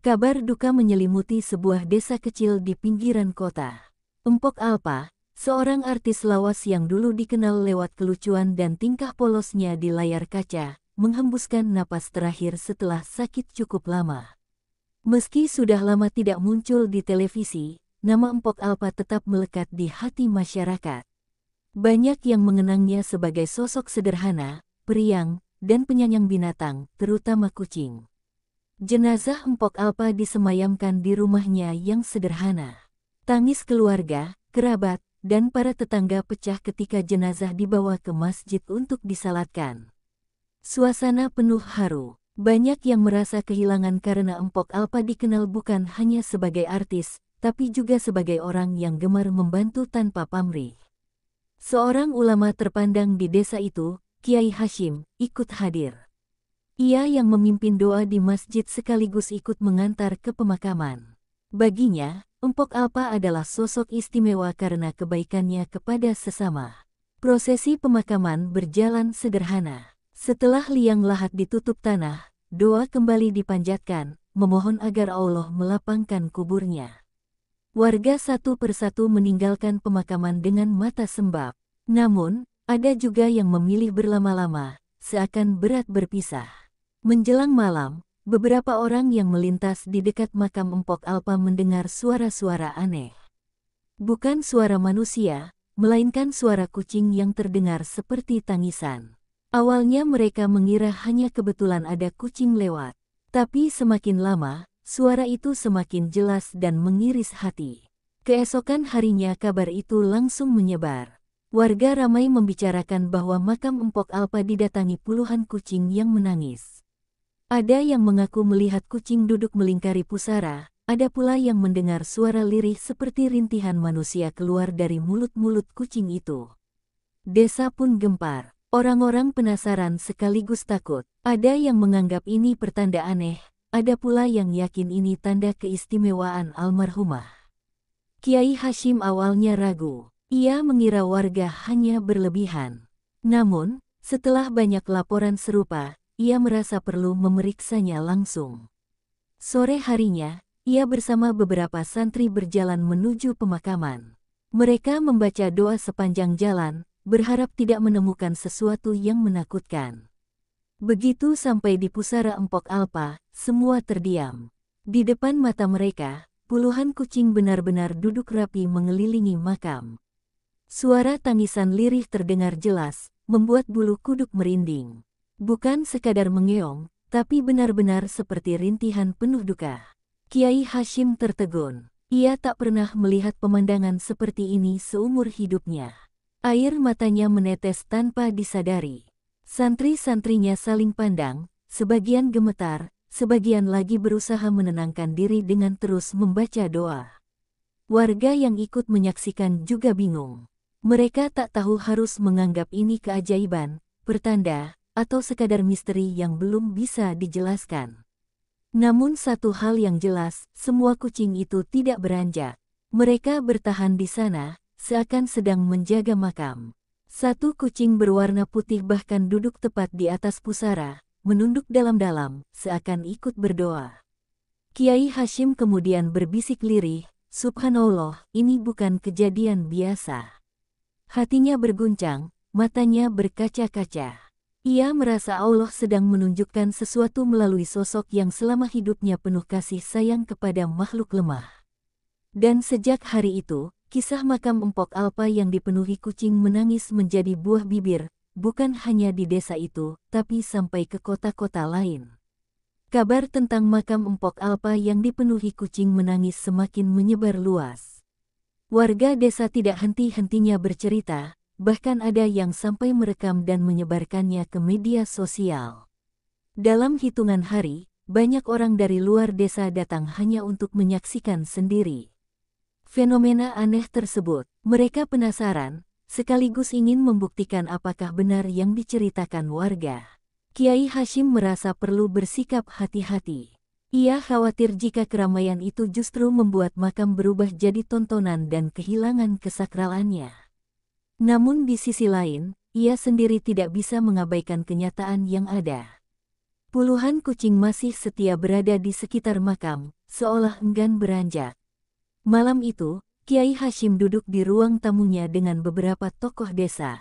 Kabar duka menyelimuti sebuah desa kecil di pinggiran kota. Empok Alpa, seorang artis lawas yang dulu dikenal lewat kelucuan dan tingkah polosnya di layar kaca, menghembuskan napas terakhir setelah sakit cukup lama. Meski sudah lama tidak muncul di televisi, nama Empok Alpa tetap melekat di hati masyarakat. Banyak yang mengenangnya sebagai sosok sederhana, periang, dan penyayang binatang, terutama kucing. Jenazah Empok Alpa disemayamkan di rumahnya yang sederhana. Tangis keluarga, kerabat, dan para tetangga pecah ketika jenazah dibawa ke masjid untuk disalatkan. Suasana penuh haru. Banyak yang merasa kehilangan karena Empok Alpa dikenal bukan hanya sebagai artis, tapi juga sebagai orang yang gemar membantu tanpa pamrih. Seorang ulama terpandang di desa itu, Kiai Hashim, ikut hadir. Ia yang memimpin doa di masjid sekaligus ikut mengantar ke pemakaman. Baginya, Empok Alpa adalah sosok istimewa karena kebaikannya kepada sesama. Prosesi pemakaman berjalan sederhana. Setelah liang lahat ditutup tanah, doa kembali dipanjatkan, memohon agar Allah melapangkan kuburnya. Warga satu persatu meninggalkan pemakaman dengan mata sembab. Namun, ada juga yang memilih berlama-lama, seakan berat berpisah. Menjelang malam, beberapa orang yang melintas di dekat makam Empok Alpa mendengar suara-suara aneh. Bukan suara manusia, melainkan suara kucing yang terdengar seperti tangisan. Awalnya mereka mengira hanya kebetulan ada kucing lewat. Tapi semakin lama, suara itu semakin jelas dan mengiris hati. Keesokan harinya kabar itu langsung menyebar. Warga ramai membicarakan bahwa makam Empok Alpa didatangi puluhan kucing yang menangis. Ada yang mengaku melihat kucing duduk melingkari pusara, ada pula yang mendengar suara lirih seperti rintihan manusia keluar dari mulut-mulut kucing itu. Desa pun gempar. Orang-orang penasaran sekaligus takut. Ada yang menganggap ini pertanda aneh, ada pula yang yakin ini tanda keistimewaan almarhumah. Kiai Hashim awalnya ragu. Ia mengira warga hanya berlebihan. Namun, setelah banyak laporan serupa, ia merasa perlu memeriksanya langsung. Sore harinya, ia bersama beberapa santri berjalan menuju pemakaman. Mereka membaca doa sepanjang jalan, berharap tidak menemukan sesuatu yang menakutkan. Begitu sampai di pusara Empok Alpa, semua terdiam. Di depan mata mereka, puluhan kucing benar-benar duduk rapi mengelilingi makam. Suara tangisan lirih terdengar jelas, membuat bulu kuduk merinding. Bukan sekadar mengeong, tapi benar-benar seperti rintihan penuh duka. Kiai Hashim tertegun. Ia tak pernah melihat pemandangan seperti ini seumur hidupnya. Air matanya menetes tanpa disadari. Santri-santrinya saling pandang, sebagian gemetar, sebagian lagi berusaha menenangkan diri dengan terus membaca doa. Warga yang ikut menyaksikan juga bingung. Mereka tak tahu harus menganggap ini keajaiban, pertanda, atau sekadar misteri yang belum bisa dijelaskan. Namun satu hal yang jelas, semua kucing itu tidak beranjak. Mereka bertahan di sana, seakan sedang menjaga makam. Satu kucing berwarna putih bahkan duduk tepat di atas pusara, menunduk dalam-dalam, seakan ikut berdoa. Kiai Hashim kemudian berbisik lirih, "Subhanallah, ini bukan kejadian biasa." Hatinya berguncang, matanya berkaca-kaca. Ia merasa Allah sedang menunjukkan sesuatu melalui sosok yang selama hidupnya penuh kasih sayang kepada makhluk lemah. Dan sejak hari itu, kisah makam Empok Alpa yang dipenuhi kucing menangis menjadi buah bibir, bukan hanya di desa itu, tapi sampai ke kota-kota lain. Kabar tentang makam Empok Alpa yang dipenuhi kucing menangis semakin menyebar luas. Warga desa tidak henti-hentinya bercerita, bahkan ada yang sampai merekam dan menyebarkannya ke media sosial. Dalam hitungan hari, banyak orang dari luar desa datang hanya untuk menyaksikan sendiri fenomena aneh tersebut. Mereka penasaran, sekaligus ingin membuktikan apakah benar yang diceritakan warga. Kiai Hashim merasa perlu bersikap hati-hati. Ia khawatir jika keramaian itu justru membuat makam berubah jadi tontonan dan kehilangan kesakralannya. Namun di sisi lain, ia sendiri tidak bisa mengabaikan kenyataan yang ada. Puluhan kucing masih setia berada di sekitar makam, seolah enggan beranjak. Malam itu, Kiai Hashim duduk di ruang tamunya dengan beberapa tokoh desa.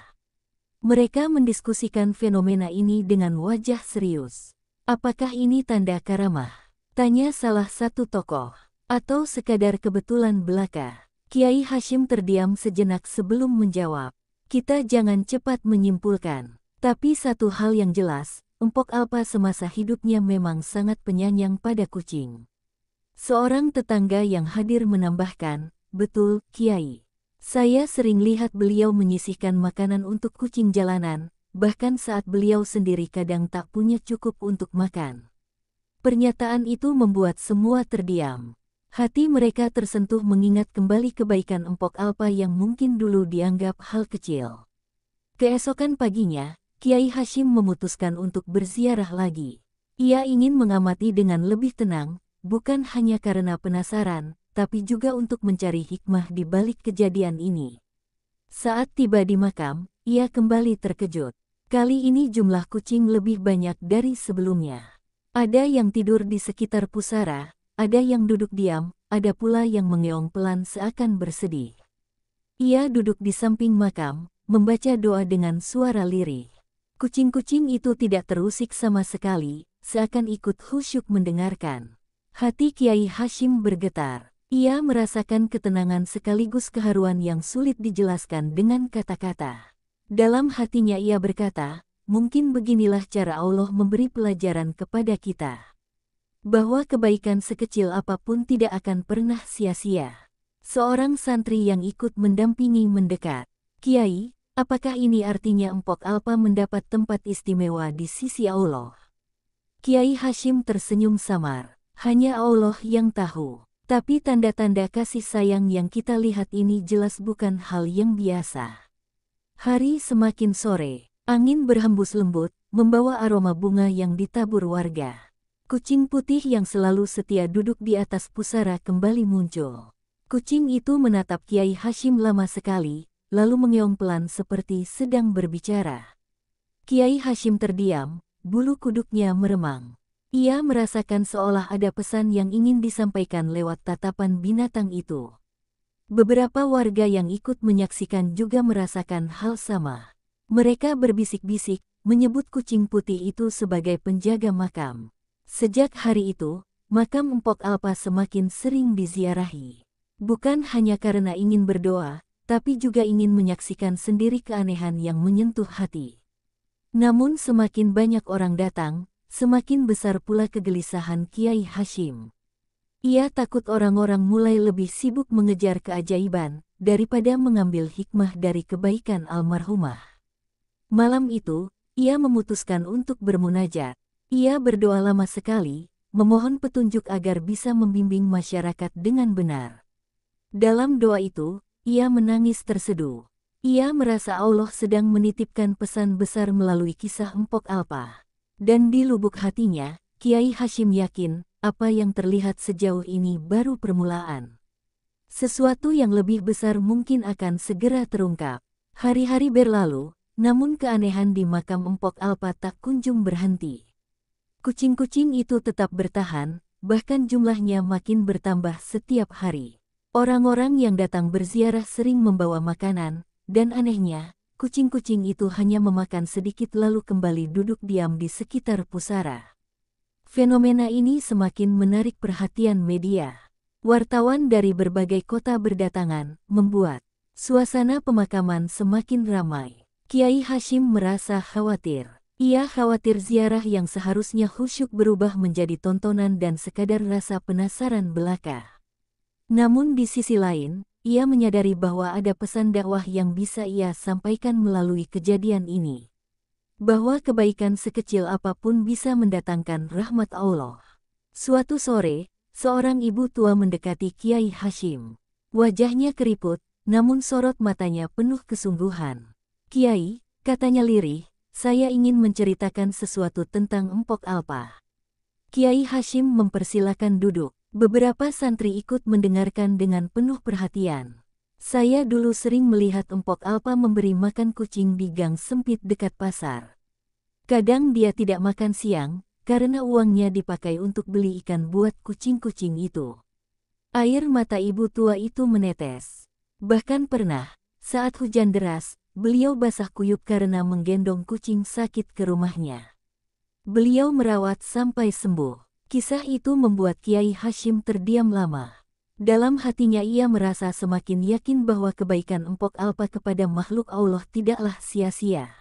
Mereka mendiskusikan fenomena ini dengan wajah serius. Apakah ini tanda karamah? Tanya salah satu tokoh. Atau sekadar kebetulan belaka? Kiai Hashim terdiam sejenak sebelum menjawab. Kita jangan cepat menyimpulkan. Tapi satu hal yang jelas, Empok Alpa semasa hidupnya memang sangat penyayang pada kucing. Seorang tetangga yang hadir menambahkan, betul, Kiai. Saya sering lihat beliau menyisihkan makanan untuk kucing jalanan, bahkan saat beliau sendiri kadang tak punya cukup untuk makan. Pernyataan itu membuat semua terdiam. Hati mereka tersentuh mengingat kembali kebaikan Empok Alpa yang mungkin dulu dianggap hal kecil. Keesokan paginya, Kiai Hashim memutuskan untuk berziarah lagi. Ia ingin mengamati dengan lebih tenang, bukan hanya karena penasaran, tapi juga untuk mencari hikmah di balik kejadian ini. Saat tiba di makam, ia kembali terkejut. Kali ini jumlah kucing lebih banyak dari sebelumnya. Ada yang tidur di sekitar pusara, ada yang duduk diam, ada pula yang mengeong pelan seakan bersedih. Ia duduk di samping makam, membaca doa dengan suara lirih. Kucing-kucing itu tidak terusik sama sekali, seakan ikut khusyuk mendengarkan. Hati Kiai Hashim bergetar. Ia merasakan ketenangan sekaligus keharuan yang sulit dijelaskan dengan kata-kata. Dalam hatinya ia berkata, mungkin beginilah cara Allah memberi pelajaran kepada kita. Bahwa kebaikan sekecil apapun tidak akan pernah sia-sia. Seorang santri yang ikut mendampingi mendekat. Kiai, apakah ini artinya Empok Alpa mendapat tempat istimewa di sisi Allah? Kiai Hashim tersenyum samar. Hanya Allah yang tahu. Tapi tanda-tanda kasih sayang yang kita lihat ini jelas bukan hal yang biasa. Hari semakin sore, angin berhembus lembut, membawa aroma bunga yang ditabur warga. Kucing putih yang selalu setia duduk di atas pusara kembali muncul. Kucing itu menatap Kiai Hashim lama sekali, lalu mengeong pelan seperti sedang berbicara. Kiai Hashim terdiam, bulu kuduknya meremang. Ia merasakan seolah ada pesan yang ingin disampaikan lewat tatapan binatang itu. Beberapa warga yang ikut menyaksikan juga merasakan hal sama. Mereka berbisik-bisik, menyebut kucing putih itu sebagai penjaga makam. Sejak hari itu, makam Empok Alpa semakin sering diziarahi. Bukan hanya karena ingin berdoa, tapi juga ingin menyaksikan sendiri keanehan yang menyentuh hati. Namun semakin banyak orang datang, semakin besar pula kegelisahan Kiai Hashim. Ia takut orang-orang mulai lebih sibuk mengejar keajaiban, daripada mengambil hikmah dari kebaikan almarhumah. Malam itu, ia memutuskan untuk bermunajat. Ia berdoa lama sekali, memohon petunjuk agar bisa membimbing masyarakat dengan benar. Dalam doa itu, ia menangis terseduh. Ia merasa Allah sedang menitipkan pesan besar melalui kisah Empok Alpa. Dan di lubuk hatinya, Kiai Hashim yakin, apa yang terlihat sejauh ini baru permulaan. Sesuatu yang lebih besar mungkin akan segera terungkap. Hari-hari berlalu, namun keanehan di makam Empok Alpa tak kunjung berhenti. Kucing-kucing itu tetap bertahan, bahkan jumlahnya makin bertambah setiap hari. Orang-orang yang datang berziarah sering membawa makanan, dan anehnya, kucing-kucing itu hanya memakan sedikit lalu kembali duduk diam di sekitar pusara. Fenomena ini semakin menarik perhatian media. Wartawan dari berbagai kota berdatangan, membuat suasana pemakaman semakin ramai. Kiai Hashim merasa khawatir. Ia khawatir ziarah yang seharusnya khusyuk berubah menjadi tontonan dan sekadar rasa penasaran belaka. Namun di sisi lain, ia menyadari bahwa ada pesan dakwah yang bisa ia sampaikan melalui kejadian ini. Bahwa kebaikan sekecil apapun bisa mendatangkan rahmat Allah. Suatu sore, seorang ibu tua mendekati Kiai Hashim. Wajahnya keriput, namun sorot matanya penuh kesungguhan. Kiai, katanya lirih, saya ingin menceritakan sesuatu tentang Empok Alpa. Kiai Hashim mempersilakan duduk. Beberapa santri ikut mendengarkan dengan penuh perhatian. Saya dulu sering melihat Empok Alpa memberi makan kucing di gang sempit dekat pasar. Kadang dia tidak makan siang, karena uangnya dipakai untuk beli ikan buat kucing-kucing itu. Air mata ibu tua itu menetes. Bahkan pernah, saat hujan deras, beliau basah kuyup karena menggendong kucing sakit ke rumahnya. Beliau merawat sampai sembuh. Kisah itu membuat Kiai Hashim terdiam lama. Dalam hatinya ia merasa semakin yakin bahwa kebaikan Empok Alpa kepada makhluk Allah tidaklah sia-sia.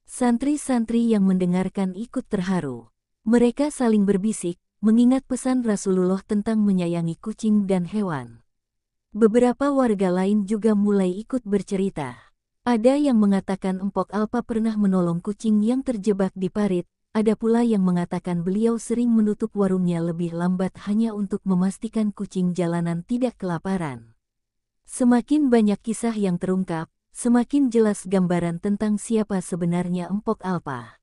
Santri-santri yang mendengarkan ikut terharu. Mereka saling berbisik, mengingat pesan Rasulullah tentang menyayangi kucing dan hewan. Beberapa warga lain juga mulai ikut bercerita. Ada yang mengatakan Empok Alpa pernah menolong kucing yang terjebak di parit, ada pula yang mengatakan beliau sering menutup warungnya lebih lambat hanya untuk memastikan kucing jalanan tidak kelaparan. Semakin banyak kisah yang terungkap, semakin jelas gambaran tentang siapa sebenarnya Empok Alpa.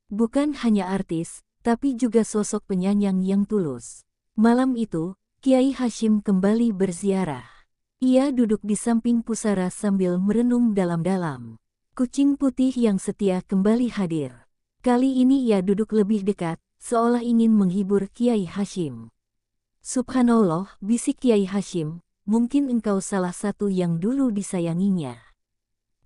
Bukan hanya artis, tapi juga sosok penyayang yang tulus. Malam itu, Kiai Hashim kembali berziarah. Ia duduk di samping pusara sambil merenung dalam-dalam. Kucing putih yang setia kembali hadir. Kali ini ia duduk lebih dekat, seolah ingin menghibur Kiai Hashim. Subhanallah, bisik Kiai Hashim, mungkin engkau salah satu yang dulu disayanginya.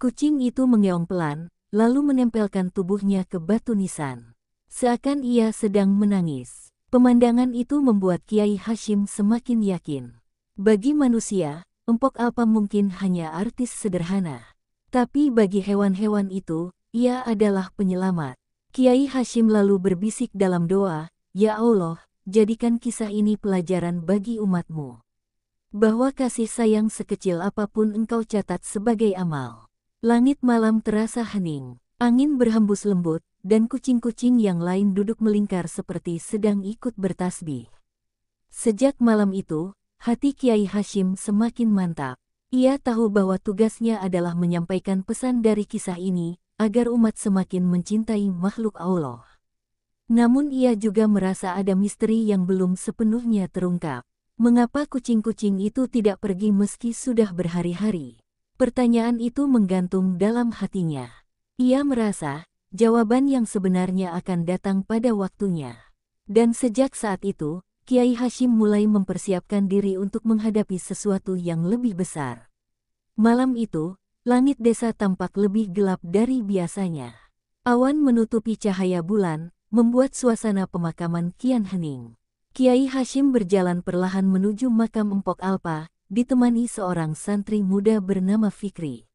Kucing itu mengeong pelan, lalu menempelkan tubuhnya ke batu nisan. Seakan ia sedang menangis. Pemandangan itu membuat Kiai Hashim semakin yakin. Bagi manusia, Empok Alpa mungkin hanya artis sederhana. Tapi bagi hewan-hewan itu, ia adalah penyelamat. Kiai Hashim lalu berbisik dalam doa, "Ya Allah, jadikan kisah ini pelajaran bagi umatmu. Bahwa kasih sayang sekecil apapun engkau catat sebagai amal." Langit malam terasa hening, angin berhembus lembut, dan kucing-kucing yang lain duduk melingkar seperti sedang ikut bertasbih. Sejak malam itu, hati Kiai Hashim semakin mantap. Ia tahu bahwa tugasnya adalah menyampaikan pesan dari kisah ini, agar umat semakin mencintai makhluk Allah. Namun ia juga merasa ada misteri yang belum sepenuhnya terungkap. Mengapa kucing-kucing itu tidak pergi meski sudah berhari-hari? Pertanyaan itu menggantung dalam hatinya. Ia merasa, jawaban yang sebenarnya akan datang pada waktunya. Dan sejak saat itu, Kiai Hashim mulai mempersiapkan diri untuk menghadapi sesuatu yang lebih besar. Malam itu, langit desa tampak lebih gelap dari biasanya. Awan menutupi cahaya bulan, membuat suasana pemakaman kian hening. Kiai Hashim berjalan perlahan menuju makam Empok Alpa, ditemani seorang santri muda bernama Fikri.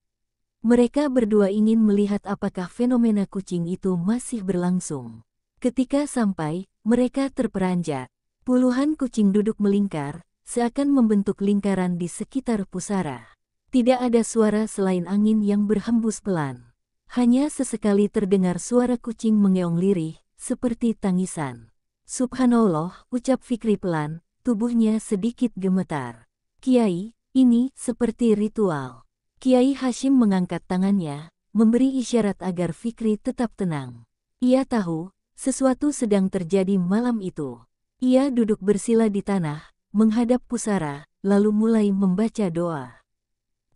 Mereka berdua ingin melihat apakah fenomena kucing itu masih berlangsung. Ketika sampai, mereka terperanjat. Puluhan kucing duduk melingkar, seakan membentuk lingkaran di sekitar pusara. Tidak ada suara selain angin yang berhembus pelan. Hanya sesekali terdengar suara kucing mengeong lirih, seperti tangisan. Subhanallah, ucap Fikri pelan, tubuhnya sedikit gemetar. Kiai, ini seperti ritual. Kiai Hashim mengangkat tangannya, memberi isyarat agar Fikri tetap tenang. Ia tahu, sesuatu sedang terjadi malam itu. Ia duduk bersila di tanah, menghadap pusara, lalu mulai membaca doa.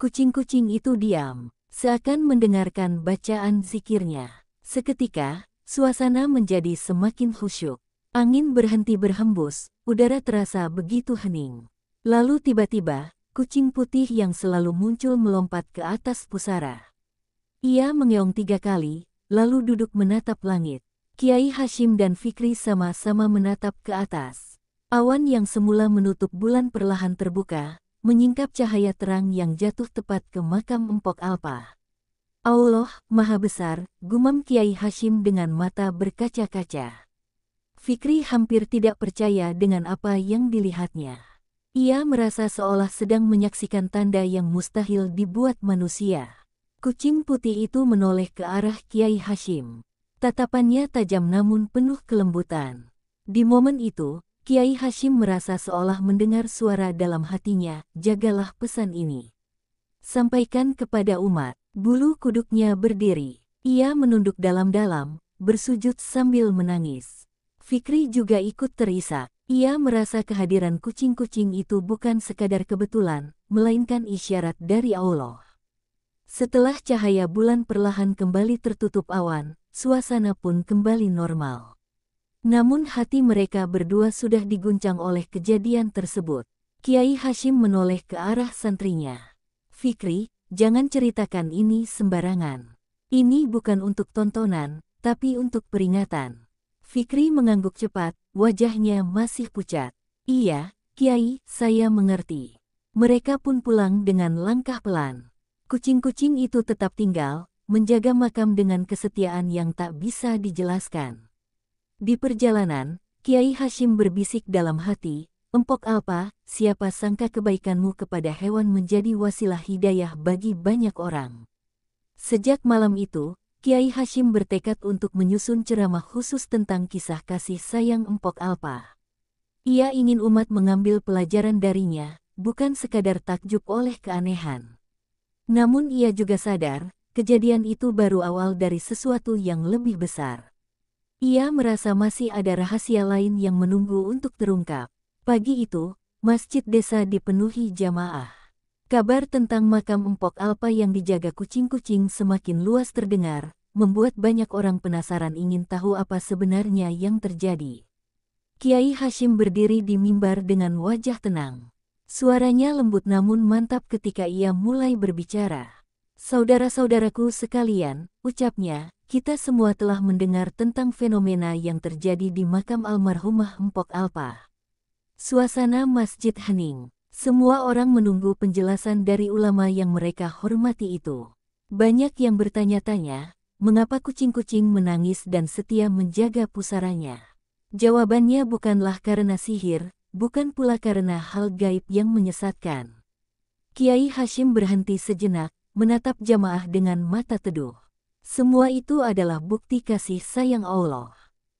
Kucing-kucing itu diam, seakan mendengarkan bacaan zikirnya. Seketika, suasana menjadi semakin khusyuk. Angin berhenti berhembus, udara terasa begitu hening. Lalu tiba-tiba, kucing putih yang selalu muncul melompat ke atas pusara. Ia mengeong 3 kali, lalu duduk menatap langit. Kiai Hashim dan Fikri sama-sama menatap ke atas. Awan yang semula menutup bulan perlahan terbuka, menyingkap cahaya terang yang jatuh tepat ke makam Empok Alpa. Allah, Maha Besar, gumam Kiai Hashim dengan mata berkaca-kaca. Fikri hampir tidak percaya dengan apa yang dilihatnya. Ia merasa seolah sedang menyaksikan tanda yang mustahil dibuat manusia. Kucing putih itu menoleh ke arah Kiai Hashim. Tatapannya tajam namun penuh kelembutan. Di momen itu, Kiai Hashim merasa seolah mendengar suara dalam hatinya, "Jagalah pesan ini. Sampaikan kepada umat." Bulu kuduknya berdiri. Ia menunduk dalam-dalam, bersujud sambil menangis. Fikri juga ikut terisak. Ia merasa kehadiran kucing-kucing itu bukan sekadar kebetulan, melainkan isyarat dari Allah. Setelah cahaya bulan perlahan kembali tertutup awan, suasana pun kembali normal. Namun hati mereka berdua sudah diguncang oleh kejadian tersebut. Kiai Hashim menoleh ke arah santrinya. "Fikri, jangan ceritakan ini sembarangan. Ini bukan untuk tontonan, tapi untuk peringatan." Fikri mengangguk cepat, wajahnya masih pucat. "Iya, Kiai, saya mengerti." Mereka pun pulang dengan langkah pelan. Kucing-kucing itu tetap tinggal, menjaga makam dengan kesetiaan yang tak bisa dijelaskan. Di perjalanan, Kiai Hashim berbisik dalam hati, "Empok Alpa, siapa sangka kebaikanmu kepada hewan menjadi wasilah hidayah bagi banyak orang." Sejak malam itu, Kiai Hashim bertekad untuk menyusun ceramah khusus tentang kisah kasih sayang Empok Alpa. Ia ingin umat mengambil pelajaran darinya, bukan sekadar takjub oleh keanehan. Namun ia juga sadar, kejadian itu baru awal dari sesuatu yang lebih besar. Ia merasa masih ada rahasia lain yang menunggu untuk terungkap. Pagi itu, masjid desa dipenuhi jamaah. Kabar tentang makam Empok Alpa yang dijaga kucing-kucing semakin luas terdengar, membuat banyak orang penasaran ingin tahu apa sebenarnya yang terjadi. Kiai Hashim berdiri di mimbar dengan wajah tenang. Suaranya lembut namun mantap ketika ia mulai berbicara. "Saudara-saudaraku sekalian," ucapnya, "kita semua telah mendengar tentang fenomena yang terjadi di makam almarhumah Empok Alpa." Suasana masjid hening. Semua orang menunggu penjelasan dari ulama yang mereka hormati itu. Banyak yang bertanya-tanya, mengapa kucing-kucing menangis dan setia menjaga pusaranya. Jawabannya bukanlah karena sihir, bukan pula karena hal gaib yang menyesatkan. Kiai Hashim berhenti sejenak, menatap jamaah dengan mata teduh. Semua itu adalah bukti kasih sayang Allah.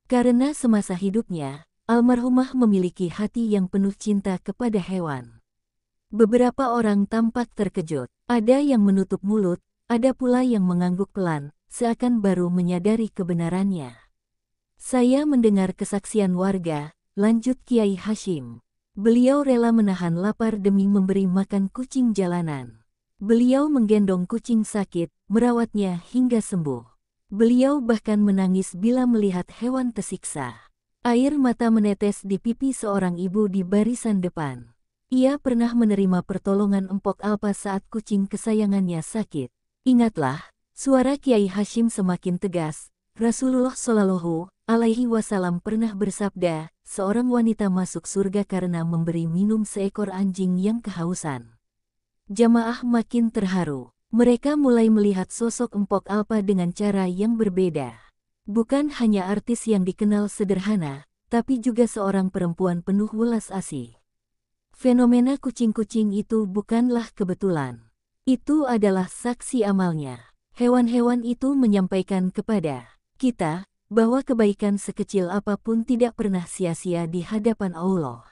Karena semasa hidupnya, almarhumah memiliki hati yang penuh cinta kepada hewan. Beberapa orang tampak terkejut, ada yang menutup mulut, ada pula yang mengangguk pelan, seakan baru menyadari kebenarannya. "Saya mendengar kesaksian warga," lanjut Kiai Hashim. "Beliau rela menahan lapar demi memberi makan kucing jalanan. Beliau menggendong kucing sakit, merawatnya hingga sembuh. Beliau bahkan menangis bila melihat hewan tersiksa." Air mata menetes di pipi seorang ibu di barisan depan. Ia pernah menerima pertolongan Empok Alpa saat kucing kesayangannya sakit. "Ingatlah," suara Kiai Hashim semakin tegas, "Rasulullah Shallallahu Alaihi Wasallam pernah bersabda, seorang wanita masuk surga karena memberi minum seekor anjing yang kehausan." Jamaah makin terharu. Mereka mulai melihat sosok Empok Alpa dengan cara yang berbeda. Bukan hanya artis yang dikenal sederhana, tapi juga seorang perempuan penuh welas asih. Fenomena kucing-kucing itu bukanlah kebetulan. Itu adalah saksi amalnya. Hewan-hewan itu menyampaikan kepada kita bahwa kebaikan sekecil apapun tidak pernah sia-sia di hadapan Allah.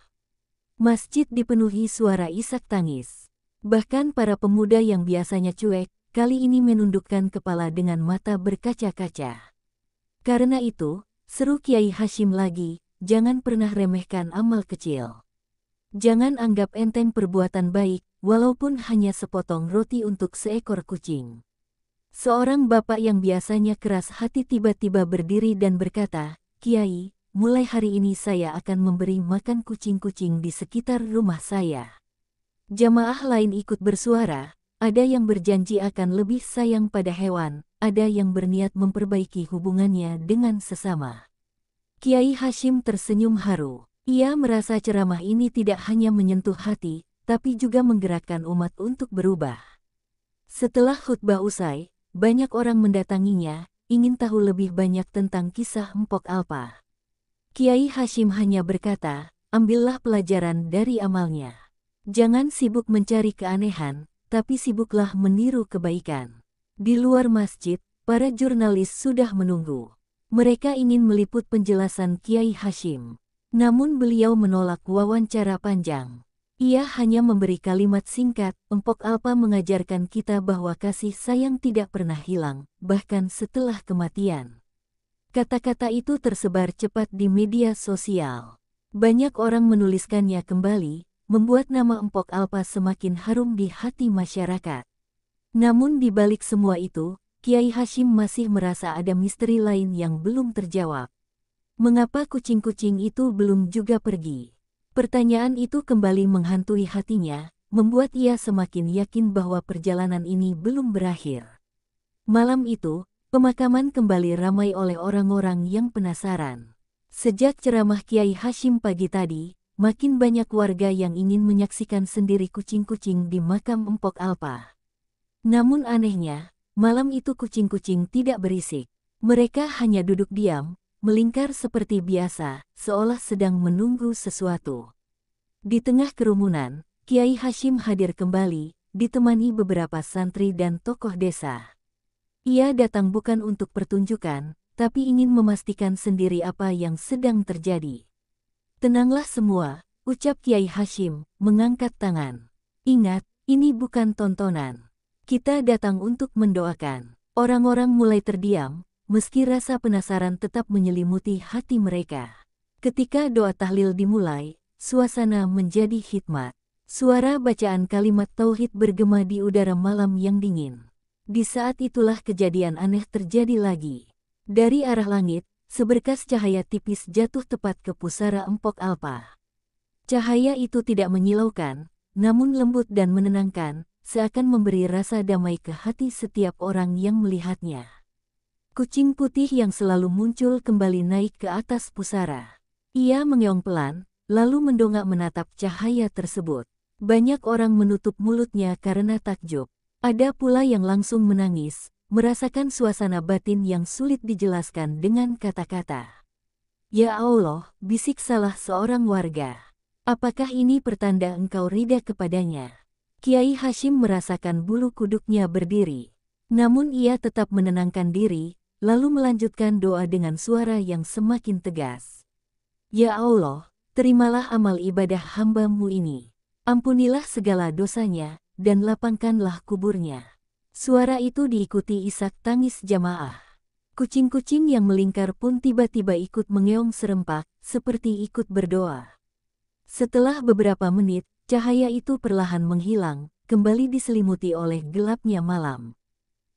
Masjid dipenuhi suara isak tangis. Bahkan para pemuda yang biasanya cuek, kali ini menundukkan kepala dengan mata berkaca-kaca. "Karena itu," seru Kiai Hashim lagi, "jangan pernah remehkan amal kecil. Jangan anggap enteng perbuatan baik, walaupun hanya sepotong roti untuk seekor kucing." Seorang bapak yang biasanya keras hati tiba-tiba berdiri dan berkata, "Kiai, mulai hari ini saya akan memberi makan kucing-kucing di sekitar rumah saya." Jamaah lain ikut bersuara, ada yang berjanji akan lebih sayang pada hewan, ada yang berniat memperbaiki hubungannya dengan sesama. Kiai Hashim tersenyum haru. Ia merasa ceramah ini tidak hanya menyentuh hati, tapi juga menggerakkan umat untuk berubah. Setelah khutbah usai, banyak orang mendatanginya, ingin tahu lebih banyak tentang kisah Empok Alpa. Kiai Hashim hanya berkata, "Ambillah pelajaran dari amalnya. Jangan sibuk mencari keanehan, tapi sibuklah meniru kebaikan." Di luar masjid, para jurnalis sudah menunggu. Mereka ingin meliput penjelasan Kiai Hashim. Namun beliau menolak wawancara panjang. Ia hanya memberi kalimat singkat, "Empok Alpa mengajarkan kita bahwa kasih sayang tidak pernah hilang, bahkan setelah kematian." Kata-kata itu tersebar cepat di media sosial. Banyak orang menuliskannya kembali, membuat nama Empok Alpa semakin harum di hati masyarakat. Namun di balik semua itu, Kiai Hashim masih merasa ada misteri lain yang belum terjawab. Mengapa kucing-kucing itu belum juga pergi? Pertanyaan itu kembali menghantui hatinya, membuat ia semakin yakin bahwa perjalanan ini belum berakhir. Malam itu, pemakaman kembali ramai oleh orang-orang yang penasaran. Sejak ceramah Kiai Hashim pagi tadi, makin banyak warga yang ingin menyaksikan sendiri kucing-kucing di makam Empok Alpa. Namun anehnya, malam itu kucing-kucing tidak berisik. Mereka hanya duduk diam, melingkar seperti biasa, seolah sedang menunggu sesuatu. Di tengah kerumunan, Kiai Hashim hadir kembali, ditemani beberapa santri dan tokoh desa. Ia datang bukan untuk pertunjukan, tapi ingin memastikan sendiri apa yang sedang terjadi. Tenanglah semua, ucap Kiai Hashim, mengangkat tangan. Ingat, ini bukan tontonan. Kita datang untuk mendoakan. Orang-orang mulai terdiam, meski rasa penasaran tetap menyelimuti hati mereka. Ketika doa tahlil dimulai, suasana menjadi hikmat. Suara bacaan kalimat tauhid bergema di udara malam yang dingin. Di saat itulah kejadian aneh terjadi lagi. Dari arah langit, seberkas cahaya tipis jatuh tepat ke pusara Empok Alpa. Cahaya itu tidak menyilaukan, namun lembut dan menenangkan, seakan memberi rasa damai ke hati setiap orang yang melihatnya. Kucing putih yang selalu muncul kembali naik ke atas pusara. Ia mengeong pelan, lalu mendongak menatap cahaya tersebut. Banyak orang menutup mulutnya karena takjub. Ada pula yang langsung menangis, merasakan suasana batin yang sulit dijelaskan dengan kata-kata. Ya Allah, bisik salah seorang warga. Apakah ini pertanda engkau ridha kepadanya? Kiai Hashim merasakan bulu kuduknya berdiri. Namun ia tetap menenangkan diri, lalu melanjutkan doa dengan suara yang semakin tegas. Ya Allah, terimalah amal ibadah hamba-Mu ini. Ampunilah segala dosanya, dan lapangkanlah kuburnya. Suara itu diikuti isak tangis jamaah. Kucing-kucing yang melingkar pun tiba-tiba ikut mengeong serempak, seperti ikut berdoa. Setelah beberapa menit, cahaya itu perlahan menghilang, kembali diselimuti oleh gelapnya malam.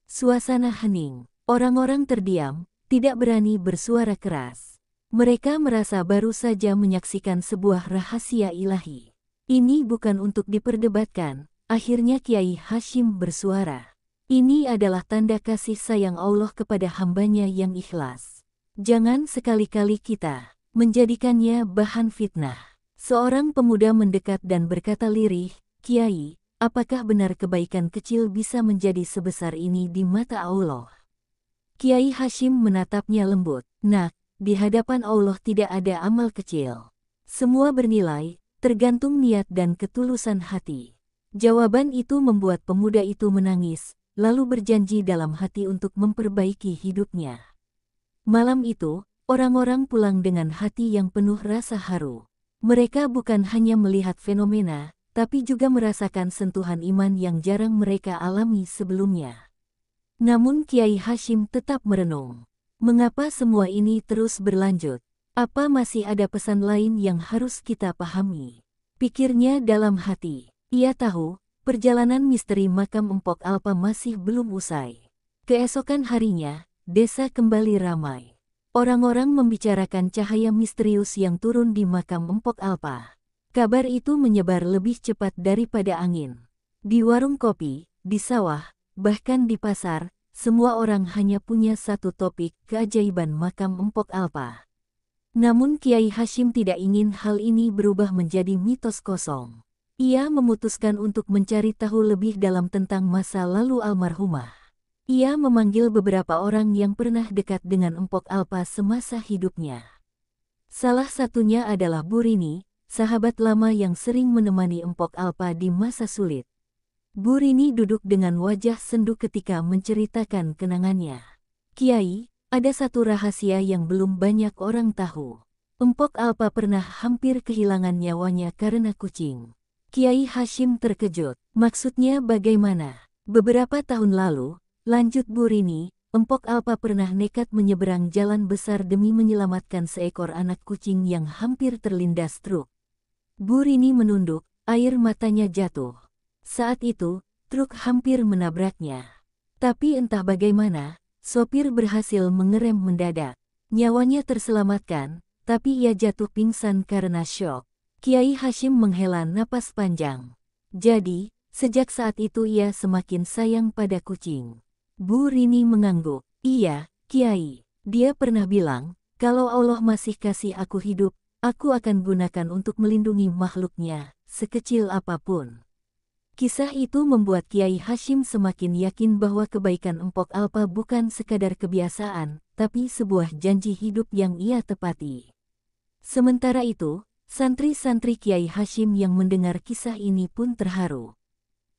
Suasana hening, orang-orang terdiam, tidak berani bersuara keras. Mereka merasa baru saja menyaksikan sebuah rahasia ilahi. Ini bukan untuk diperdebatkan. Akhirnya Kiai Hashim bersuara. Ini adalah tanda kasih sayang Allah kepada hambanya yang ikhlas. Jangan sekali-kali kita menjadikannya bahan fitnah. Seorang pemuda mendekat dan berkata lirih, Kiai, apakah benar kebaikan kecil bisa menjadi sebesar ini di mata Allah? Kiai Hashim menatapnya lembut. Nak, di hadapan Allah tidak ada amal kecil. Semua bernilai, tergantung niat dan ketulusan hati. Jawaban itu membuat pemuda itu menangis, lalu berjanji dalam hati untuk memperbaiki hidupnya. Malam itu, orang-orang pulang dengan hati yang penuh rasa haru. Mereka bukan hanya melihat fenomena, tapi juga merasakan sentuhan iman yang jarang mereka alami sebelumnya. Namun Kiai Hashim tetap merenung. Mengapa semua ini terus berlanjut? Apa masih ada pesan lain yang harus kita pahami? Pikirnya dalam hati. Ia tahu, perjalanan misteri makam Empok Alpa masih belum usai. Keesokan harinya, desa kembali ramai. Orang-orang membicarakan cahaya misterius yang turun di makam Empok Alpa. Kabar itu menyebar lebih cepat daripada angin. Di warung kopi, di sawah, bahkan di pasar, semua orang hanya punya satu topik, keajaiban makam Empok Alpa. Namun Kiai Hashim tidak ingin hal ini berubah menjadi mitos kosong. Ia memutuskan untuk mencari tahu lebih dalam tentang masa lalu almarhumah. Ia memanggil beberapa orang yang pernah dekat dengan Empok Alpa semasa hidupnya. Salah satunya adalah Bu Rini, sahabat lama yang sering menemani Empok Alpa di masa sulit. Bu Rini duduk dengan wajah sendu ketika menceritakan kenangannya. Kiai, ada satu rahasia yang belum banyak orang tahu. Empok Alpa pernah hampir kehilangan nyawanya karena kucing. Kiai Hashim terkejut. Maksudnya bagaimana? Beberapa tahun lalu, lanjut Bu Rini, Empok Alpa pernah nekat menyeberang jalan besar demi menyelamatkan seekor anak kucing yang hampir terlindas truk. Bu Rini menunduk, air matanya jatuh. Saat itu, truk hampir menabraknya. Tapi entah bagaimana, sopir berhasil mengerem mendadak. Nyawanya terselamatkan, tapi ia jatuh pingsan karena syok. Kiai Hashim menghela napas panjang. Jadi, sejak saat itu ia semakin sayang pada kucing. Bu Rini mengangguk. Iya, Kiai. Dia pernah bilang, kalau Allah masih kasih aku hidup, aku akan gunakan untuk melindungi makhluknya, sekecil apapun. Kisah itu membuat Kiai Hashim semakin yakin bahwa kebaikan Empok Alpa bukan sekadar kebiasaan, tapi sebuah janji hidup yang ia tepati. Sementara itu, santri-santri Kiai Hashim yang mendengar kisah ini pun terharu.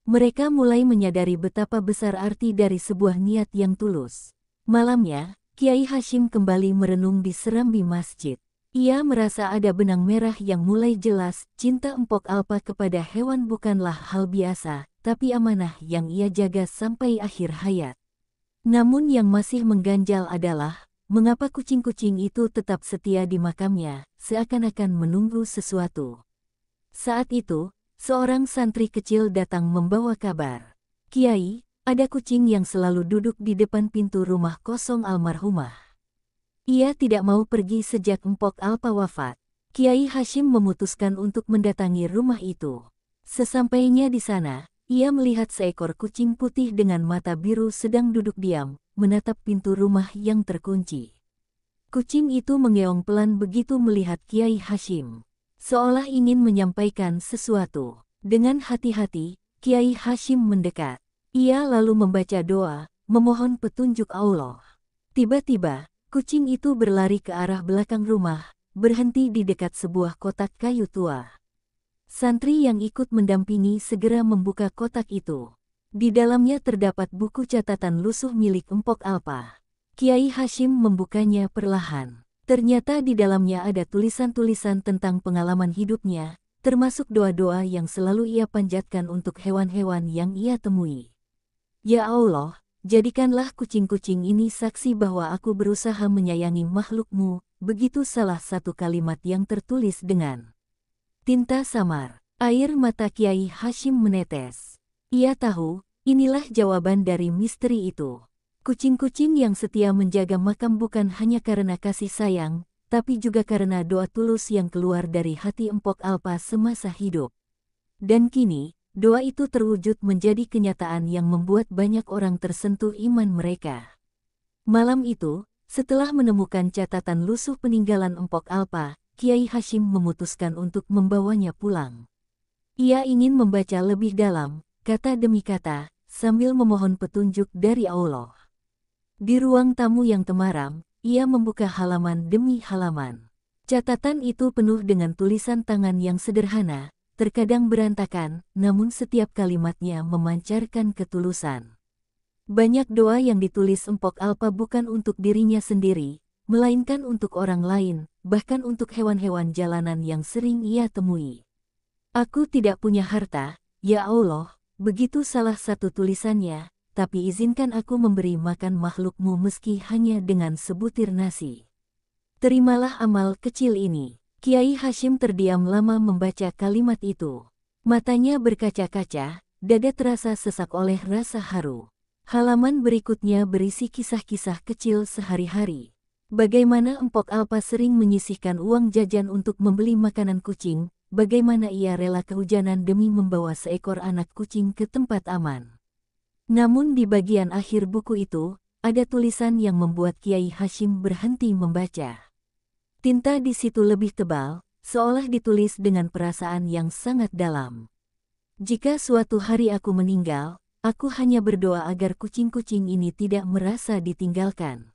Mereka mulai menyadari betapa besar arti dari sebuah niat yang tulus. Malamnya, Kiai Hashim kembali merenung di serambi masjid. Ia merasa ada benang merah yang mulai jelas, cinta Empok Alpa kepada hewan bukanlah hal biasa, tapi amanah yang ia jaga sampai akhir hayat. Namun yang masih mengganjal adalah, mengapa kucing-kucing itu tetap setia di makamnya, seakan-akan menunggu sesuatu. Saat itu, seorang santri kecil datang membawa kabar. Kiai, ada kucing yang selalu duduk di depan pintu rumah kosong almarhumah. Ia tidak mau pergi sejak Empok Alpa wafat. Kiai Hashim memutuskan untuk mendatangi rumah itu. Sesampainya di sana, ia melihat seekor kucing putih dengan mata biru sedang duduk diam, menatap pintu rumah yang terkunci. Kucing itu mengeong pelan begitu melihat Kiai Hashim. Seolah ingin menyampaikan sesuatu. Dengan hati-hati, Kiai Hashim mendekat. Ia lalu membaca doa, memohon petunjuk Allah. Tiba-tiba, kucing itu berlari ke arah belakang rumah, berhenti di dekat sebuah kotak kayu tua. Santri yang ikut mendampingi segera membuka kotak itu. Di dalamnya terdapat buku catatan lusuh milik Empok Alpa. Kiai Hashim membukanya perlahan. Ternyata di dalamnya ada tulisan-tulisan tentang pengalaman hidupnya, termasuk doa-doa yang selalu ia panjatkan untuk hewan-hewan yang ia temui. Ya Allah, jadikanlah kucing-kucing ini saksi bahwa aku berusaha menyayangi makhlukmu, begitu salah satu kalimat yang tertulis dengan tinta samar. Air mata Kiai Hashim menetes. Ia tahu, inilah jawaban dari misteri itu. Kucing-kucing yang setia menjaga makam bukan hanya karena kasih sayang, tapi juga karena doa tulus yang keluar dari hati Empok Alpa semasa hidup. Dan kini, doa itu terwujud menjadi kenyataan yang membuat banyak orang tersentuh iman mereka. Malam itu, setelah menemukan catatan lusuh peninggalan Empok Alpa, Kiai Hashim memutuskan untuk membawanya pulang. Ia ingin membaca lebih dalam, kata demi kata, sambil memohon petunjuk dari Allah. Di ruang tamu yang temaram, ia membuka halaman demi halaman. Catatan itu penuh dengan tulisan tangan yang sederhana, terkadang berantakan, namun setiap kalimatnya memancarkan ketulusan. Banyak doa yang ditulis Empok Alpa bukan untuk dirinya sendiri, melainkan untuk orang lain, bahkan untuk hewan-hewan jalanan yang sering ia temui. Aku tidak punya harta, ya Allah, begitu salah satu tulisannya, tapi izinkan aku memberi makan makhlukmu meski hanya dengan sebutir nasi. Terimalah amal kecil ini. Kiai Hashim terdiam lama membaca kalimat itu. Matanya berkaca-kaca, dada terasa sesak oleh rasa haru. Halaman berikutnya berisi kisah-kisah kecil sehari-hari. Bagaimana Empok Alpa sering menyisihkan uang jajan untuk membeli makanan kucing, bagaimana ia rela kehujanan demi membawa seekor anak kucing ke tempat aman. Namun di bagian akhir buku itu, ada tulisan yang membuat Kiai Hashim berhenti membaca. Tinta di situ lebih tebal, seolah ditulis dengan perasaan yang sangat dalam. Jika suatu hari aku meninggal, aku hanya berdoa agar kucing-kucing ini tidak merasa ditinggalkan.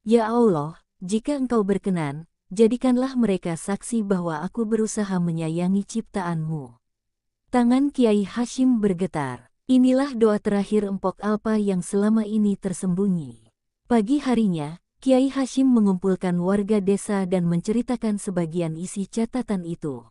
Ya Allah, jika Engkau berkenan, jadikanlah mereka saksi bahwa aku berusaha menyayangi ciptaanmu. Tangan Kiai Hashim bergetar. Inilah doa terakhir Empok Alpa yang selama ini tersembunyi. Pagi harinya, Kiai Hashim mengumpulkan warga desa dan menceritakan sebagian isi catatan itu.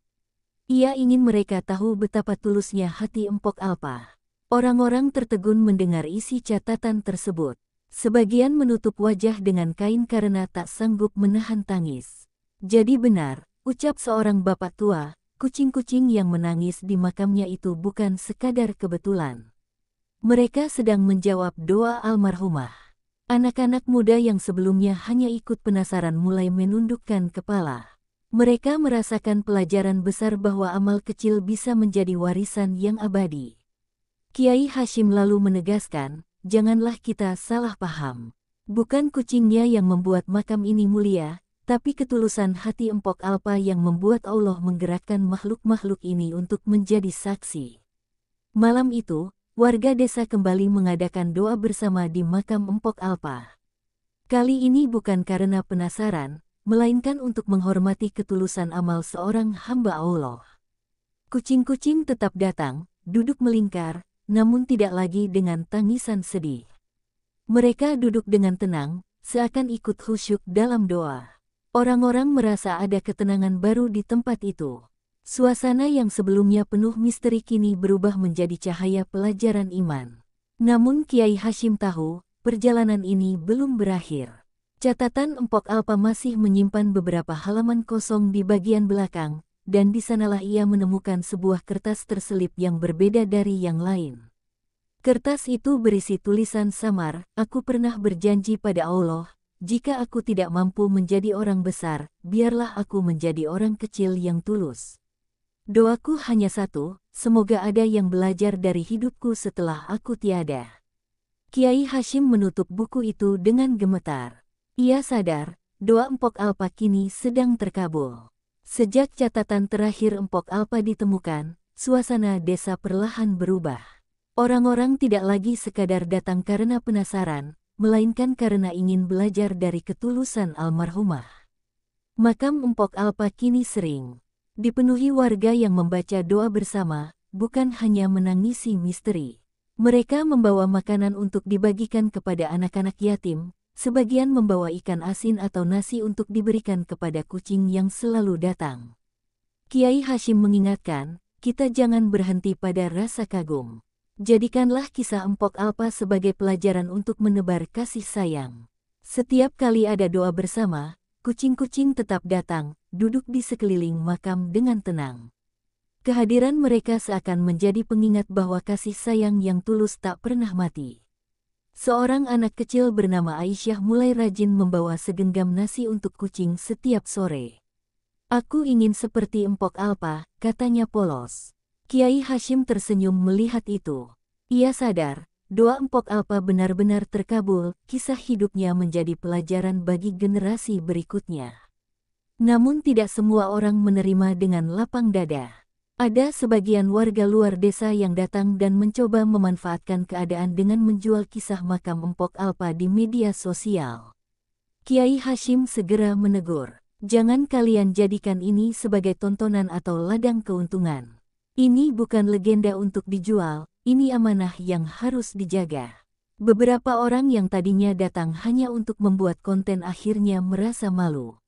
Ia ingin mereka tahu betapa tulusnya hati Empok Alpa. Orang-orang tertegun mendengar isi catatan tersebut. Sebagian menutup wajah dengan kain karena tak sanggup menahan tangis. Jadi benar, ucap seorang bapak tua, kucing-kucing yang menangis di makamnya itu bukan sekadar kebetulan. Mereka sedang menjawab doa almarhumah. Anak-anak muda yang sebelumnya hanya ikut penasaran mulai menundukkan kepala. Mereka merasakan pelajaran besar bahwa amal kecil bisa menjadi warisan yang abadi. Kiai Hashim lalu menegaskan, janganlah kita salah paham. Bukan kucingnya yang membuat makam ini mulia, tapi ketulusan hati Empok Alpa yang membuat Allah menggerakkan makhluk-makhluk ini untuk menjadi saksi. Malam itu, warga desa kembali mengadakan doa bersama di makam Empok Alpa. Kali ini bukan karena penasaran, melainkan untuk menghormati ketulusan amal seorang hamba Allah. Kucing-kucing tetap datang, duduk melingkar, namun tidak lagi dengan tangisan sedih. Mereka duduk dengan tenang, seakan ikut khusyuk dalam doa. Orang-orang merasa ada ketenangan baru di tempat itu. Suasana yang sebelumnya penuh misteri kini berubah menjadi cahaya pelajaran iman. Namun Kiai Hashim tahu, perjalanan ini belum berakhir. Catatan Empok Alpa masih menyimpan beberapa halaman kosong di bagian belakang, dan di sanalah ia menemukan sebuah kertas terselip yang berbeda dari yang lain. Kertas itu berisi tulisan samar, "Aku pernah berjanji pada Allah, jika aku tidak mampu menjadi orang besar, biarlah aku menjadi orang kecil yang tulus. Doaku hanya satu, semoga ada yang belajar dari hidupku setelah aku tiada." Kiai Hashim menutup buku itu dengan gemetar. Ia sadar, doa Empok Alpa kini sedang terkabul. Sejak catatan terakhir Empok Alpa ditemukan, suasana desa perlahan berubah. Orang-orang tidak lagi sekadar datang karena penasaran, melainkan karena ingin belajar dari ketulusan almarhumah. Makam Empok Alpa kini sering dipenuhi warga yang membaca doa bersama, bukan hanya menangisi misteri. Mereka membawa makanan untuk dibagikan kepada anak-anak yatim, sebagian membawa ikan asin atau nasi untuk diberikan kepada kucing yang selalu datang. Kiai Hashim mengingatkan, kita jangan berhenti pada rasa kagum. Jadikanlah kisah Empok Alpa sebagai pelajaran untuk menebar kasih sayang. Setiap kali ada doa bersama, kucing-kucing tetap datang, duduk di sekeliling makam dengan tenang. Kehadiran mereka seakan menjadi pengingat bahwa kasih sayang yang tulus tak pernah mati. Seorang anak kecil bernama Aisyah mulai rajin membawa segenggam nasi untuk kucing setiap sore. "Aku ingin seperti Empok Alpa," katanya polos. Kiai Hashim tersenyum melihat itu. Ia sadar, doa Empok Alpa benar-benar terkabul, kisah hidupnya menjadi pelajaran bagi generasi berikutnya. Namun tidak semua orang menerima dengan lapang dada. Ada sebagian warga luar desa yang datang dan mencoba memanfaatkan keadaan dengan menjual kisah makam Empok Alpa di media sosial. Kiai Hashim segera menegur, "Jangan kalian jadikan ini sebagai tontonan atau ladang keuntungan. Ini bukan legenda untuk dijual, ini amanah yang harus dijaga." Beberapa orang yang tadinya datang hanya untuk membuat konten akhirnya merasa malu.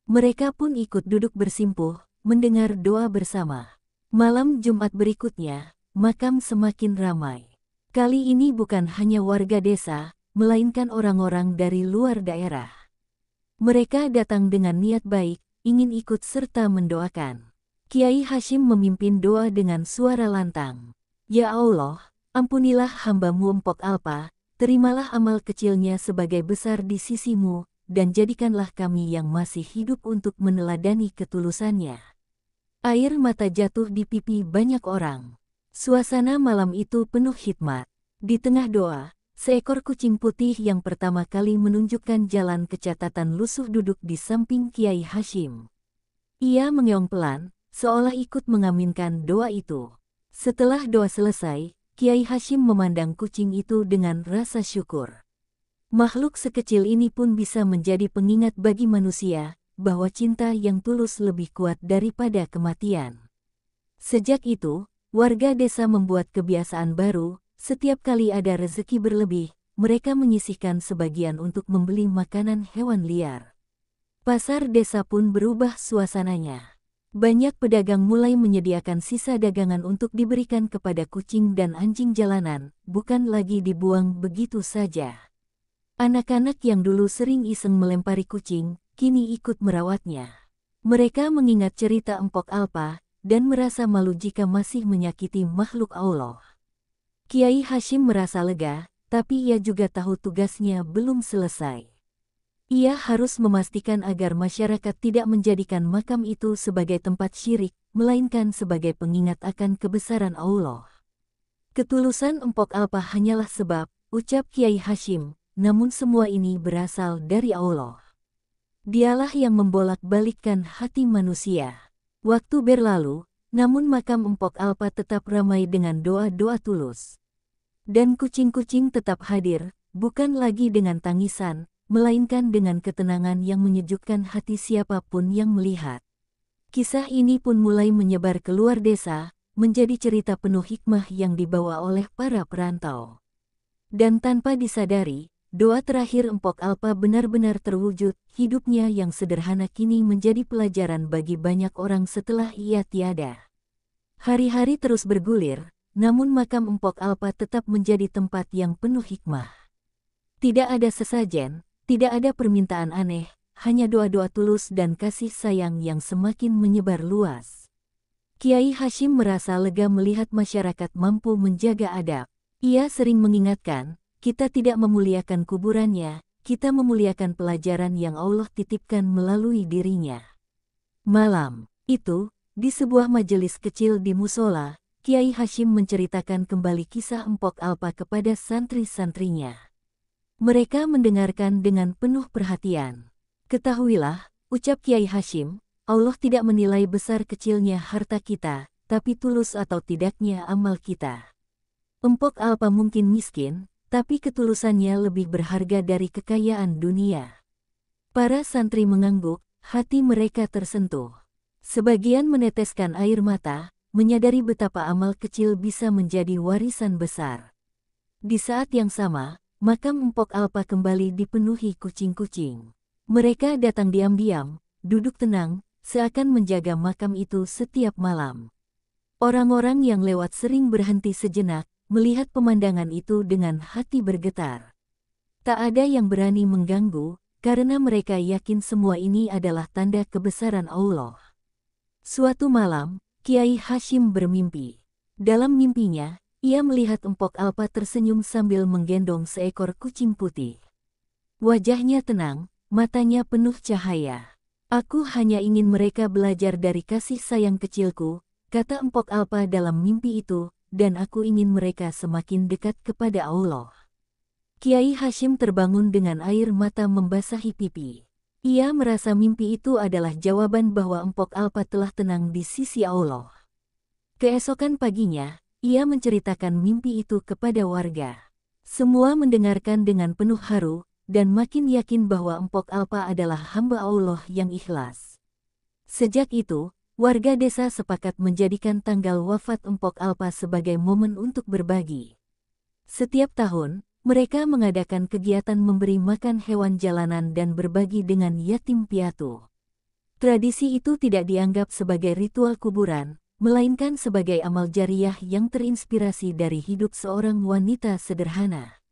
Mereka pun ikut duduk bersimpuh, mendengar doa bersama. Malam Jumat berikutnya, makam semakin ramai. Kali ini bukan hanya warga desa, melainkan orang-orang dari luar daerah. Mereka datang dengan niat baik, ingin ikut serta mendoakan. Kiai Hashim memimpin doa dengan suara lantang. "Ya Allah, ampunilah hamba-Mu Empok Alpa, terimalah amal kecilnya sebagai besar di sisi-Mu, dan jadikanlah kami yang masih hidup untuk meneladani ketulusannya." Air mata jatuh di pipi banyak orang. Suasana malam itu penuh hikmat. Di tengah doa, seekor kucing putih yang pertama kali menunjukkan jalan ke catatan lusuh duduk di samping Kiai Hashim. Ia mengeong pelan, seolah ikut mengaminkan doa itu. Setelah doa selesai, Kiai Hashim memandang kucing itu dengan rasa syukur. Makhluk sekecil ini pun bisa menjadi pengingat bagi manusia, bahwa cinta yang tulus lebih kuat daripada kematian. Sejak itu, warga desa membuat kebiasaan baru, setiap kali ada rezeki berlebih, mereka menyisihkan sebagian untuk membeli makanan hewan liar. Pasar desa pun berubah suasananya. Banyak pedagang mulai menyediakan sisa dagangan untuk diberikan kepada kucing dan anjing jalanan, bukan lagi dibuang begitu saja. Anak-anak yang dulu sering iseng melempari kucing, kini ikut merawatnya. Mereka mengingat cerita Empok Alpa, dan merasa malu jika masih menyakiti makhluk Allah. Kiai Hashim merasa lega, tapi ia juga tahu tugasnya belum selesai. Ia harus memastikan agar masyarakat tidak menjadikan makam itu sebagai tempat syirik, melainkan sebagai pengingat akan kebesaran Allah. Ketulusan Empok Alpa hanyalah sebab, ucap Kiai Hashim, namun semua ini berasal dari Allah. Dialah yang membolak-balikkan hati manusia. Waktu berlalu, namun makam Empok Alpa tetap ramai dengan doa-doa tulus. Dan kucing-kucing tetap hadir, bukan lagi dengan tangisan, melainkan dengan ketenangan yang menyejukkan hati siapapun yang melihat. Kisah ini pun mulai menyebar keluar desa, menjadi cerita penuh hikmah yang dibawa oleh para perantau. Dan tanpa disadari, doa terakhir Empok Alpa benar-benar terwujud, hidupnya yang sederhana kini menjadi pelajaran bagi banyak orang setelah ia tiada. Hari-hari terus bergulir, namun makam Empok Alpa tetap menjadi tempat yang penuh hikmah. Tidak ada sesajen, tidak ada permintaan aneh, hanya doa-doa tulus dan kasih sayang yang semakin menyebar luas. Kiai Hashim merasa lega melihat masyarakat mampu menjaga adab. Ia sering mengingatkan, kita tidak memuliakan kuburannya, kita memuliakan pelajaran yang Allah titipkan melalui dirinya. Malam itu, di sebuah majelis kecil di musola, Kiai Hashim menceritakan kembali kisah Empok Alpa kepada santri-santrinya. Mereka mendengarkan dengan penuh perhatian. Ketahuilah, ucap Kiai Hashim, Allah tidak menilai besar kecilnya harta kita, tapi tulus atau tidaknya amal kita. Empok Alpa mungkin miskin, tapi ketulusannya lebih berharga dari kekayaan dunia. Para santri mengangguk, hati mereka tersentuh. Sebagian meneteskan air mata, menyadari betapa amal kecil bisa menjadi warisan besar. Di saat yang sama, makam Empok Alpa kembali dipenuhi kucing-kucing. Mereka datang diam-diam, duduk tenang, seakan menjaga makam itu setiap malam. Orang-orang yang lewat sering berhenti sejenak, melihat pemandangan itu dengan hati bergetar. Tak ada yang berani mengganggu, karena mereka yakin semua ini adalah tanda kebesaran Allah. Suatu malam, Kiai Hashim bermimpi. Dalam mimpinya, ia melihat Empok Alpa tersenyum sambil menggendong seekor kucing putih. Wajahnya tenang, matanya penuh cahaya. Aku hanya ingin mereka belajar dari kasih sayang kecilku, kata Empok Alpa dalam mimpi itu, dan aku ingin mereka semakin dekat kepada Allah. Kiai Hashim terbangun dengan air mata membasahi pipi. Ia merasa mimpi itu adalah jawaban bahwa Empok Alpa telah tenang di sisi Allah. Keesokan paginya, ia menceritakan mimpi itu kepada warga. Semua mendengarkan dengan penuh haru, dan makin yakin bahwa Empok Alpa adalah hamba Allah yang ikhlas. Sejak itu, warga desa sepakat menjadikan tanggal wafat Empok Alpa sebagai momen untuk berbagi. Setiap tahun, mereka mengadakan kegiatan memberi makan hewan jalanan dan berbagi dengan yatim piatu. Tradisi itu tidak dianggap sebagai ritual kuburan, melainkan sebagai amal jariah yang terinspirasi dari hidup seorang wanita sederhana.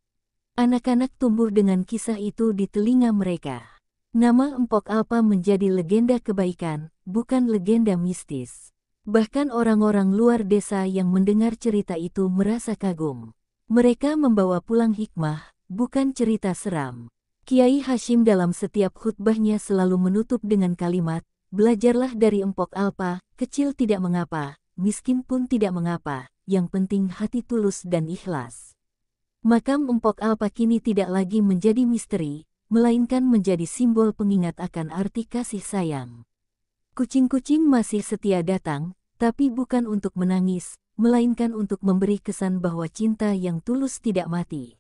Anak-anak tumbuh dengan kisah itu di telinga mereka. Nama Empok Alpa menjadi legenda kebaikan, bukan legenda mistis. Bahkan orang-orang luar desa yang mendengar cerita itu merasa kagum. Mereka membawa pulang hikmah, bukan cerita seram. Kiai Hashim dalam setiap khutbahnya selalu menutup dengan kalimat, belajarlah dari Empok Alpa, kecil tidak mengapa, miskin pun tidak mengapa, yang penting hati tulus dan ikhlas. Makam Empok Alpa kini tidak lagi menjadi misteri, melainkan menjadi simbol pengingat akan arti kasih sayang. Kucing-kucing masih setia datang, tapi bukan untuk menangis, melainkan untuk memberi kesan bahwa cinta yang tulus tidak mati.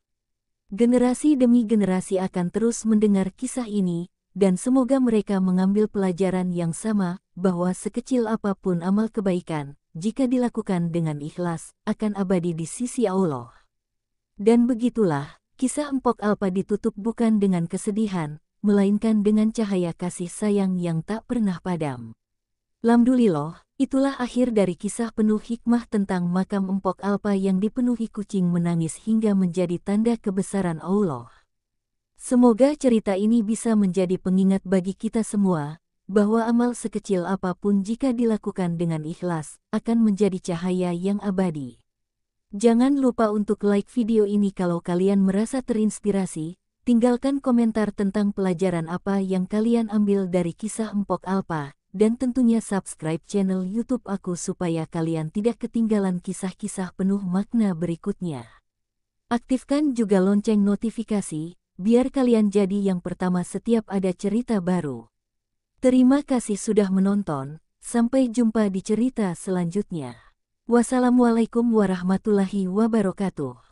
Generasi demi generasi akan terus mendengar kisah ini, dan semoga mereka mengambil pelajaran yang sama, bahwa sekecil apapun amal kebaikan, jika dilakukan dengan ikhlas, akan abadi di sisi Allah. Dan begitulah, kisah Empok Alpa ditutup bukan dengan kesedihan, melainkan dengan cahaya kasih sayang yang tak pernah padam. Alhamdulillah, itulah akhir dari kisah penuh hikmah tentang makam Empok Alpa yang dipenuhi kucing menangis hingga menjadi tanda kebesaran Allah. Semoga cerita ini bisa menjadi pengingat bagi kita semua, bahwa amal sekecil apapun jika dilakukan dengan ikhlas, akan menjadi cahaya yang abadi. Jangan lupa untuk like video ini kalau kalian merasa terinspirasi. Tinggalkan komentar tentang pelajaran apa yang kalian ambil dari kisah Empok Alpa, dan tentunya subscribe channel YouTube aku supaya kalian tidak ketinggalan kisah-kisah penuh makna berikutnya. Aktifkan juga lonceng notifikasi, biar kalian jadi yang pertama setiap ada cerita baru. Terima kasih sudah menonton, sampai jumpa di cerita selanjutnya. Wassalamualaikum warahmatullahi wabarakatuh.